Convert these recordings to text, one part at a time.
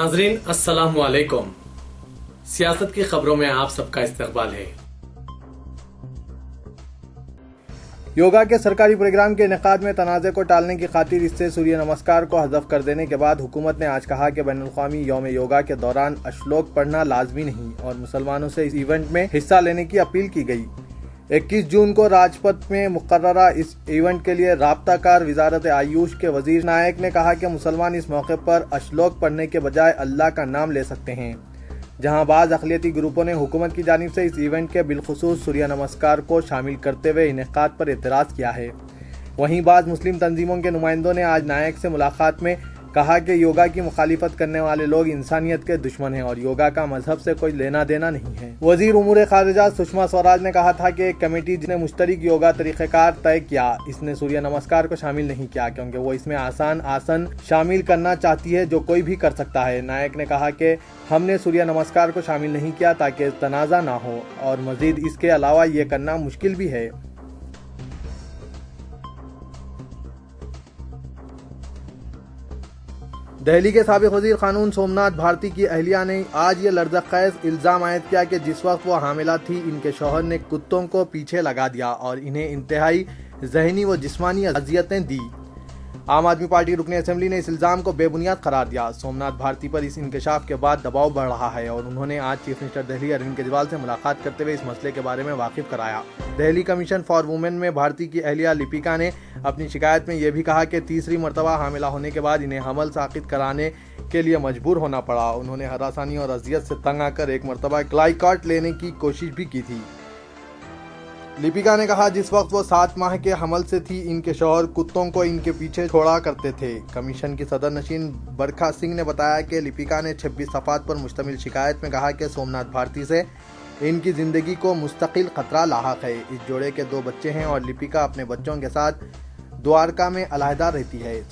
नाजरीन अस्सलाम वालेकुम। सियासत की खबरों में आप सबका इस्तकबाल है। योगा के सरकारी प्रोग्राम के इनेकाद में तनाज़े को टालने की खातिर इससे सूर्य नमस्कार को हज़फ कर देने के बाद हुकूमत ने आज कहा कि बैनुल-अक़वामी यौम योगा के दौरान अश्लोक पढ़ना लाजमी नहीं और मुसलमानों से इस इवेंट में हिस्सा लेने की अपील की गई। 21 जून को राजपथ में मुकर्ररा इस इवेंट के लिए राब्ताकार वजारत आयुष के वजीर नायक ने कहा कि मुसलमान इस मौके पर अश्लोक पढ़ने के बजाय अल्लाह का नाम ले सकते हैं। जहां बाज़ अक़लियती ग्रुपों ने हुकूमत की जानिब से इस इवेंट के बिलखुसूस सूर्य नमस्कार को शामिल करते हुए इनेकाद पर एतराज़ किया है। वहीं बाज़ मुस्लिम तंजीमों के नुमाइंदों ने आज नायक से मुलाकात में कहा कि योगा की मुखालिफत करने वाले लोग इंसानियत के दुश्मन हैं और योगा का मजहब से कोई लेना देना नहीं है। वजीर उमूर खारिजा सुषमा स्वराज ने कहा था कि एक कमेटी जिसने मुश्तरक योगा तरीक़ेकार तय किया, इसने सूर्य नमस्कार को शामिल नहीं किया क्योंकि वो इसमें आसान आसन शामिल करना चाहती है जो कोई भी कर सकता है। नायक ने कहा कि हमने सूर्य नमस्कार को शामिल नहीं किया ताकि तनाज़ा ना हो और मजीद इसके अलावा ये करना मुश्किल भी है। दहली के साबिक़ वज़ीर क़ानून सोमनाथ भारती की अहलिया ने आज ये लर्ज़क़ैज़ इल्ज़ाम आयद किया कि जिस वक्त वो हामिला थी इनके शौहर ने कुत्तों को पीछे लगा दिया और इन्हें इंतहाई ज़हनी व जिस्मानी अज़ियतें दी। आम आदमी पार्टी रुकने असेंबली ने इस इल्ज़ाम को बेबुनियाद करार दिया। सोमनाथ भारती पर इस इंकशाफ के बाद दबाव बढ़ रहा है और उन्होंने आज चीफ मिनिस्टर दिल्ली अरविंद केजरीवाल से मुलाकात करते हुए इस मसले के बारे में वाकिफ कराया। दिल्ली कमीशन फॉर वुमेन में भारती की अहलिया लिपिका ने अपनी शिकायत में यह भी कहा कि तीसरी मरतबा हामिला होने के बाद इन्हें हमल साक़ित कराने के लिए मजबूर होना पड़ा। उन्होंने हरासानी और अजियत से तंग आकर एक मरतबा ग्लाइकॉट लेने की कोशिश भी की थी। लिपिका ने कहा जिस वक्त वो 7 माह के हमल से थी इनके शौहर कुत्तों को इनके पीछे छोड़ा करते थे। कमीशन की सदर नशीन बरखा सिंह ने बताया कि लिपिका ने 26 सफ़ात पर मुश्तमिल शिकायत में कहा कि सोमनाथ भारती से इनकी ज़िंदगी को मुस्तकिल ख़तरा लाहक है। इस जोड़े के 2 बच्चे हैं और लिपिका अपने बच्चों के साथ द्वारका में अलहदा रहती है।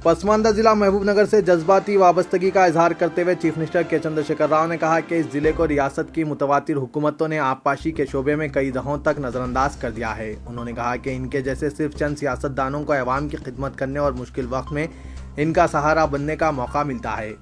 पसमानदा जिला महबूबनगर से जज्बाती वाबस्तगी का इजहार करते हुए चीफ मिनिस्टर के चंद्रशेखर राव ने कहा कि इस जिले को रियासत की मुतवातिर हुकूमतों ने आबपाशी के शोबे में कई दहों तक नज़रअंदाज कर दिया है। उन्होंने कहा कि इनके जैसे सिर्फ चंद सियासतदानों को अवाम की खिदमत करने और मुश्किल वक्त में इनका सहारा बनने का मौका मिलता है।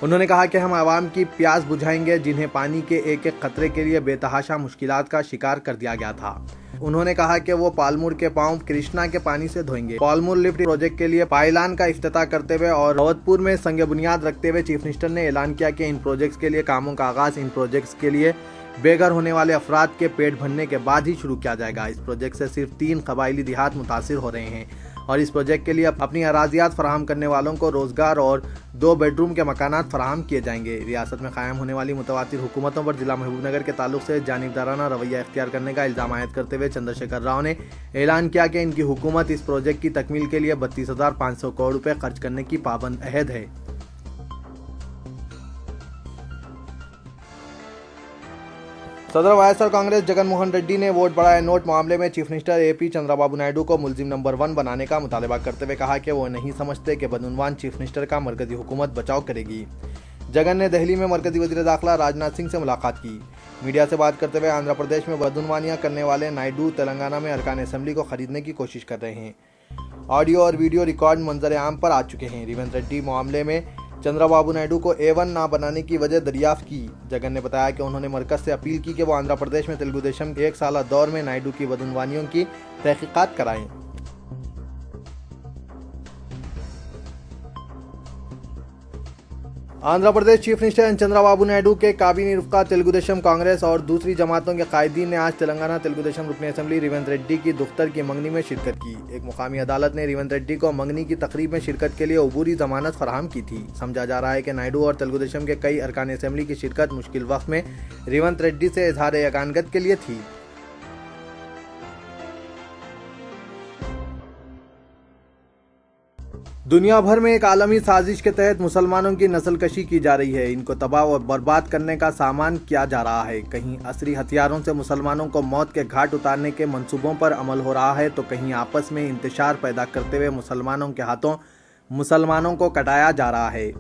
उन्होंने कहा कि हम आवाम की प्यास बुझाएंगे जिन्हें पानी के एक एक खतरे के लिए बेतहाशा मुश्किलात का शिकार कर दिया गया था। उन्होंने कहा कि वो पालमुर के पांव कृष्णा के पानी से धोएंगे। पालमुर लिफ्ट प्रोजेक्ट के लिए पायलान का इफ्तिताह करते हुए और रावतपुर में संग बुनियाद रखते हुए चीफ मिनिस्टर ने ऐलान किया कि इन प्रोजेक्ट्स के लिए कामों का आगाज इन प्रोजेक्ट्स के लिए बेघर होने वाले अफराद के पेट भरने के बाद ही शुरू किया जाएगा। इस प्रोजेक्ट से सिर्फ 3 कबायली देहात मुतासिर हो रहे हैं और इस प्रोजेक्ट के लिए अपनी अराजियात फराहम करने वालों को रोजगार और 2 बेडरूम के मकानात फराहम किए जाएंगे। रियासत में कायम होने वाली मुतवातिर हुकूमतों पर जिला महबूबनगर के ताल्लुक से जानिबदाराना रवैया इख्तियार करने का इल्ज़ाम आयद करते हुए चंद्रशेखर राव ने ऐलान किया कि इनकी हुकूमत इस प्रोजेक्ट की तकमील के लिए 32,500 करोड़ रुपए खर्च करने की पाबंद अहद है। सदर वायएसआर कांग्रेस जगन मोहन रेड्डी ने वोट बढ़ाए नोट मामले में chief minister AP Chandrababu Naidu को मुलजिम नंबर 1 बनाने का मुतालबा करते हुए कहा कि वो नहीं समझते कि बदउनवान चीफ मिनिस्टर का मरकजी हुकूमत बचाव करेगी। जगन ने दिल्ली में मरकजी वज़ीर दाखिला राजनाथ सिंह से मुलाकात की। मीडिया से बात करते हुए आंध्र प्रदेश में बदउनवानियां करने वाले नायडू तेलंगाना में अरकान असेंबली को खरीदने की कोशिश कर रहे हैं। ऑडियो और वीडियो रिकॉर्ड मंजर आम पर आ चुके हैं। रेवंत रेड्डी मामले में चंद्रबाबू नायडू को A1 ना बनाने की वजह दरियाफ्त की। जगन ने बताया कि उन्होंने मरकज से अपील की कि वो आंध्र प्रदेश में तेलुगु देशम के 1 साला दौर में नायडू की बदउनवानियों की तहकीकात कराएं। आंध्र प्रदेश चीफ मिनिस्टर चंद्रबाबू नायडू के काबीनी रुफ़का तेलुगु देशम कांग्रेस और दूसरी जमातों के कायदीन ने आज तेलंगाना तेलुगु देशम रुकन असेंबली रेवंत रेड्डी की दुख्तर की मंगनी में शिरकत की। एक मुकामी अदालत ने रेवंत रेड्डी को मंगनी की तकरीब में शिरकत के लिए अबूरी जमानत फराहम की थी। समझा जा रहा है कि नायडू और तेलुगु देशम के कई अरकान असेंबली की शिरकत मुश्किल वक्त में रेवंत रेड्डी से इजहार यकानगत के लिए थी। दुनिया भर में एक आलमी साजिश के तहत मुसलमानों की नस्लकशी की जा रही है। इनको तबाह और बर्बाद करने का सामान किया जा रहा है। कहीं असली हथियारों से मुसलमानों को मौत के घाट उतारने के मंसूबों पर अमल हो रहा है तो कहीं आपस में इंतशार पैदा करते हुए मुसलमानों के हाथों मुसलमानों को कटाया जा रहा है।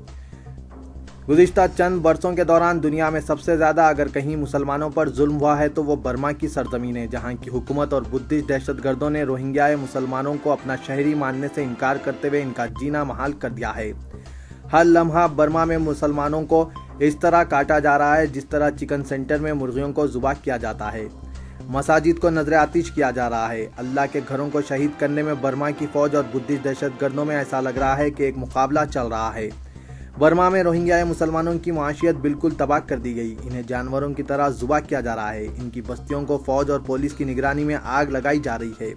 गुज़िश्ता चंद बरसों के दौरान दुनिया में सबसे ज़्यादा अगर कहीं मुसलमानों पर जुल्म हुआ है तो वो बर्मा की सरजमीन है, जहाँ की हुकूमत और बुद्धिस्ट दहशतगर्दों ने रोहिंग्या मुसलमानों को अपना शहरी मानने से इनकार करते हुए इनका जीना महाल कर दिया है। हर लम्हा बर्मा में मुसलमानों को इस तरह काटा जा रहा है जिस तरह चिकन सेंटर में मुर्गियों को ज़ुबा किया जाता है, मसाजिद को नजर आतिश किया जा रहा है। अल्लाह के घरों को शहीद करने में बर्मा की फौज और बुद्धिस्ट दहशतगर्दों में ऐसा लग रहा है कि एक मुकाबला चल रहा है। बर्मा में रोहिंग्या मुसलमानों की माशियत बिल्कुल तबाह कर दी गई। इन्हें जानवरों की तरह ज़ुबा किया जा रहा है। इनकी बस्तियों को फौज और पुलिस की निगरानी में आग लगाई जा रही है।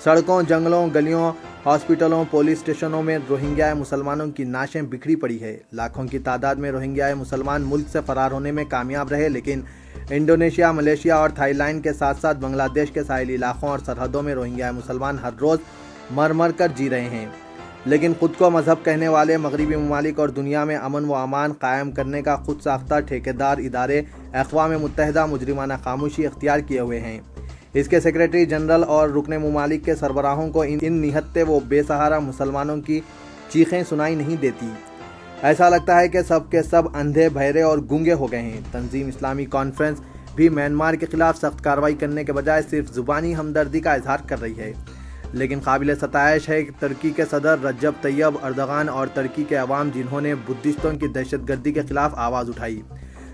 सड़कों, जंगलों, गलियों, हॉस्पिटलों, पुलिस स्टेशनों में रोहिंग्या मुसलमानों की नाशें बिखरी पड़ी है। लाखों की तादाद में रोहिंग्या मुसलमान मुल्क से फरार होने में कामयाब रहे, लेकिन इंडोनेशिया, मलेशिया और थाईलैंड के साथ साथ बांग्लादेश के साहिली इलाकों और सरहदों में रोहिंग्या मुसलमान हर रोज़ मर मर कर जी रहे हैं। लेकिन खुद को मजहब कहने वाले मगरबी ममालिक और दुनिया में अमन व अमान कायम करने का खुद साख्ता ठेकेदार इदारे अक़वाम मुत्तहिदा मुजरिमाना खामोशी इख्तियार किए हुए हैं। इसके सेक्रेटरी जनरल और रुकने ममालिक के सरबराहों को इन निहत्ते व बेसहारा मुसलमानों की चीखें सुनाई नहीं देती। ऐसा लगता है कि सब के सब अंधे, बहरे और गूंगे हो गए हैं। तंजीम इस्लामी कॉन्फ्रेंस भी म्यांमार के खिलाफ सख्त कार्रवाई करने के बजाय सिर्फ ज़ुबानी हमदर्दी का इजहार कर रही है। लेकिन काबिल सताइश है कि तुर्की के सदर रजब तैयब अर्दगान और तुर्की के अवाम जिन्होंने बुद्धिस्टों की दहशतगर्दी के खिलाफ आवाज़ उठाई।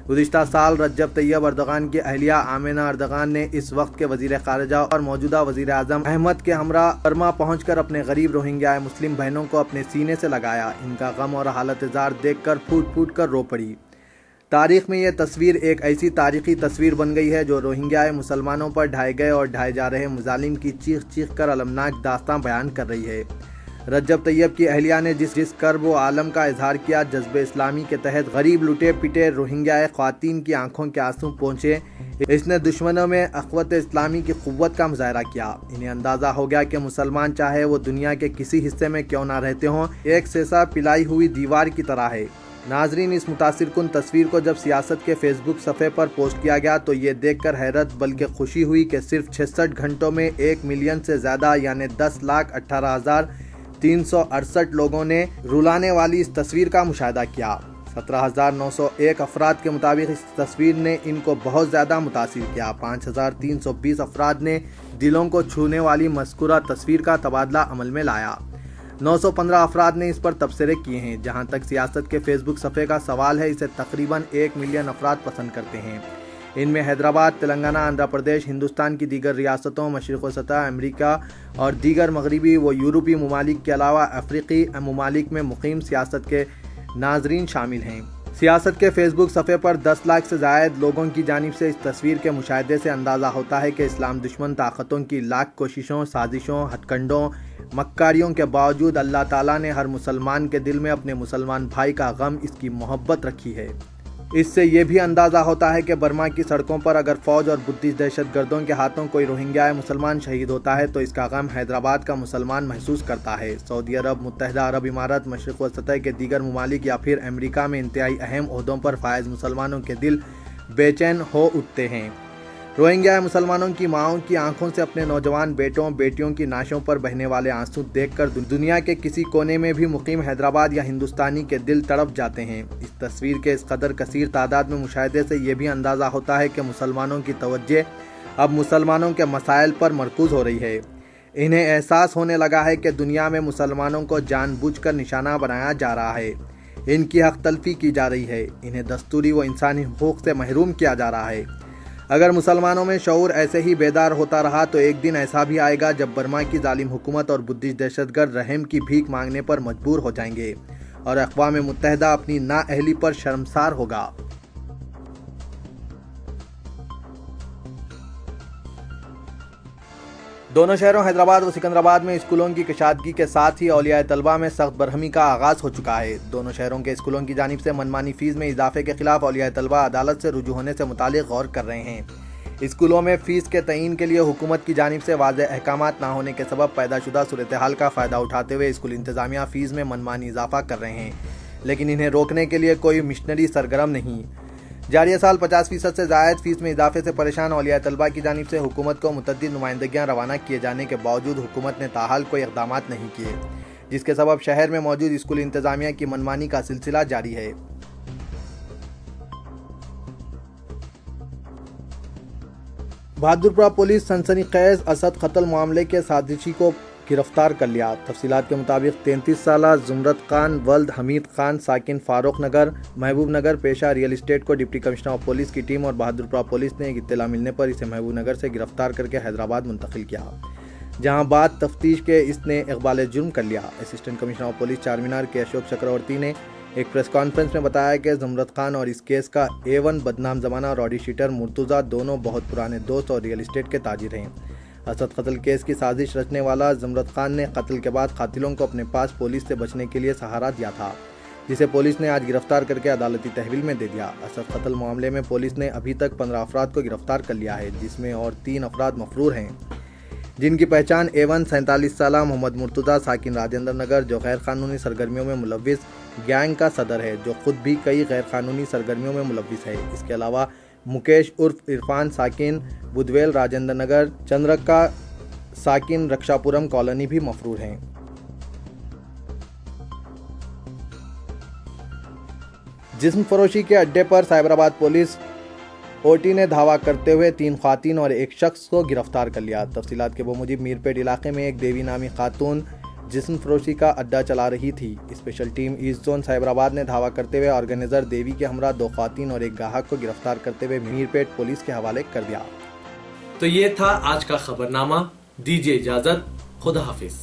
गुज़िश्ता साल रजब तैयब अर्दगान की अहलिया आमिना अर्दगान ने इस वक्त के वज़ीर ख़ारिजा और मौजूदा वज़ीर आज़म अहमद के हमरा बर्मा पहुँचकर अपने गरीब रोहिंग्या मुस्लिम बहनों को अपने सीने से लगाया। इनका गम और हालत ज़ार देख कर फूट फूट कर रो पड़ी। तारीख़ में यह तस्वीर एक ऐसी तारीख़ी तस्वीर बन गई है जो रोहिंग्या मुसलमानों पर ढाए गए और ढाए जा रहे मुजालिम की चीख चीख कर अलमनाक दास्तां बयान कर रही है। रजब तैयब की अहलिया ने जिस कर्ब व आलम का इजहार किया, जज्बे इस्लामी के तहत गरीब लुटे पिटे रोहिंग्या ख्वातीन की आंखों के आंसू पहुँचे, इसने दुश्मनों में अक़वत इस्लामी की क़ुव्वत का मुज़ाहरा किया। इन्हें अंदाज़ा हो गया कि मुसलमान चाहे वो दुनिया के किसी हिस्से में क्यों ना रहते हों, एक सेसा पिलाई हुई दीवार की तरह है। नाजरीन, इस मुतासिर कुन तस्वीर को जब सियासत के फेसबुक सफ़े पर पोस्ट किया गया तो ये देखकर हैरत बल्कि खुशी हुई कि सिर्फ 66 घंटों में 1 मिलियन से ज़्यादा यानी 10,18,368 लोगों ने रुलाने वाली इस तस्वीर का मुशाहिदा किया। 17,901 अफराद के मुताबिक इस तस्वीर ने इनको बहुत ज़्यादा मुतासिर किया। 5,320 अफराद ने दिलों को छूने वाली मज़कूरा तस्वीर का तबादला अमल में लाया। 915 अफराद ने इस पर तबसरे किए हैं। जहां तक सियासत के फेसबुक सफ़े का सवाल है, इसे तकरीबन 1 मिलियन अफराद पसंद करते हैं। इनमें हैदराबाद, तेलंगाना, आंध्र प्रदेश, हिंदुस्तान की दीगर रियासतों, मशरिक़ सतह, अमेरिका और दीगर मगरबी व यूरोपीय ममालिक के अलावा अफ्रीकी ममालिक में मुकीम सियासत के नाजरीन शामिल हैं। सियासत के फेसबुक सफ़े पर 10 लाख से ज़ायद लोगों की जानिब से इस तस्वीर के मुशाहिदे से अंदाज़ा होता है कि इस्लाम दुश्मन ताकतों की लाख कोशिशों, साजिशों, हथकंडों, मक्कारियों के बावजूद अल्लाह ताला ने हर मुसलमान के दिल में अपने मुसलमान भाई का गम, इसकी मोहब्बत रखी है। इससे ये भी अंदाज़ा होता है कि बर्मा की सड़कों पर अगर फ़ौज और बुद्धिस्ट दहशतगर्दों के हाथों कोई रोहिंग्या मुसलमान शहीद होता है तो इसका गम हैदराबाद का मुसलमान महसूस करता है। सऊदी अरब, मुत्तहिदा अरब इमारात, मशरिक़ व सतह के दीगर ममालिक या फिर अमेरिका में इंतहाई अहम ओहदों पर फायज़ मुसलमानों के दिल बेचैन हो उठते हैं। रोहिंग्या मुसलमानों की माओं की आंखों से अपने नौजवान बेटों बेटियों की नाशों पर बहने वाले आंसू देखकर दुनिया के किसी कोने में भी मुकीम हैदराबाद या हिंदुस्तानी के दिल तड़प जाते हैं। इस तस्वीर के इस कदर कसीर तादाद में मुशाहिदे से ये भी अंदाज़ा होता है कि मुसलमानों की तवज्जो अब मुसलमानों के मसाइल पर मरकूज़ हो रही है। इन्हें एहसास होने लगा है कि दुनिया में मुसलमानों को जानबूझकर निशाना बनाया जा रहा है, इनकी हक तलफी की जा रही है, इन्हें दस्तूरी व इंसानी हुकूक से महरूम किया जा रहा है। अगर मुसलमानों में शऊर ऐसे ही बेदार होता रहा तो एक दिन ऐसा भी आएगा जब बर्मा की जालिम हुकूमत और बुद्धिस्ट दहशतगर्द रहम की भीख मांगने पर मजबूर हो जाएंगे और अक़वाम मुत्तहिदा अपनी नाअहली पर शर्मसार होगा। दोनों शहरों हैदराबाद व सिकंदराबाद में स्कूलों की कशादगी के साथ ही औलिया तलबा में सख्त बरहमी का आगाज़ हो चुका है। दोनों शहरों के स्कूलों की जानिब से मनमानी फ़ीस में इजाफे के खिलाफ औलिया तलबा अदालत से रुजू होने से मुतालिक गौर कर रहे हैं। स्कूलों में फ़ीस के तयीन के लिए हुकूमत की जानिब से वाज़ेह अहकामात ना होने के सबब पैदाशुदा सूरत-ए-हाल का फ़ायदा उठाते हुए स्कूल इंतज़ामिया फ़ीस में मनमानी इजाफा कर रहे हैं, लेकिन इन्हें रोकने के लिए कोई मिशनरी सरगर्म नहीं। जारी साल 50% से ज़ायद फ़ीस में इजाफे से परेशान औलिया तलबा की जानिब से हुकूमत को मुतअद्दिद नुमाइंदगियाँ रवाना किए जाने के बावजूद हुकूमत ने ताहाल कोई इक़दामात नहीं किए, जिसके सबब शहर में मौजूद स्कूल इंतज़ामिया की मनमानी का सिलसिला जारी है। बहादुरपुरा पुलिस सनसनीखेज असद कत्ल मामले के साजिशी को गिरफ्तार कर लिया। तफसीलात के मुताबिक 33 साला जुमरत खान वल्द हमीद खान साकिन फारूक नगर महबूब नगर पेशा रियल इस्टेट को डिप्टी कमिश्नर ऑफ पुलिस की टीम और बहादुरपुरा पुलिस ने एक इत्तला मिलने पर इसे महबूब नगर से गिरफ्तार करके हैदराबाद मुंतकिल किया, जहां बाद तफ्तीश के इसने इकबाल जुर्म कर लिया। Assistant commissioner of police Charminar के अशोक चक्रवर्ती ने एक प्रेस कॉन्फ्रेंस में बताया कि जुमरत खान और इस केस का A1 बदनाम जमाना रॉडी शीटर मुर्तुज़ा दोनों बहुत पुराने दोस्त और रियल इस्टेट के ताजिर हैं। असद कत्ल केस की साजिश रचने वाला जुमरत खान ने कत्ल के बाद कातिलों को अपने पास पुलिस से बचने के लिए सहारा दिया था, जिसे पुलिस ने आज गिरफ्तार करके अदालती तहवील में दे दिया। असद कत्ल मामले में पुलिस ने अभी तक 15 अफराद को गिरफ्तार कर लिया है, जिसमें और 3 अफराद मफरूर हैं, जिनकी पहचान A1 47 साला मोहम्मद मुर्तुज़ा साकिन राजेंद्र नगर, जो गैर कानूनी सरगर्मियों में मुलव्विस गैंग का सदर है, जो खुद भी कई गैर कानूनी सरगर्मियों में मुलव्विस है। इसके अलावा मुकेश उर्फ इरफान साकिन बुधवेल राजेंद्र नगर, चंद्रक्का साकिन रक्षापुरम कॉलोनी भी मफरूर हैं। जिस्म फरोशी के अड्डे पर साइबराबाद पुलिस ओटी ने धावा करते हुए 3 ख़वातीन और एक शख्स को गिरफ्तार कर लिया। तफसीलात के मुताबिक मीरपेट इलाके में एक देवी नामी खातून जिस्म फरोशी का अड्डा चला रही थी। Special team east zone Cyberabad ने धावा करते हुए ऑर्गेनाइजर देवी के हमरा 2 ख़वातीन और एक ग्राहक को गिरफ्तार करते हुए मीरपेट पुलिस के हवाले कर दिया। तो ये था आज का खबरनामा। दीजिए इजाजत, खुदा हाफिज।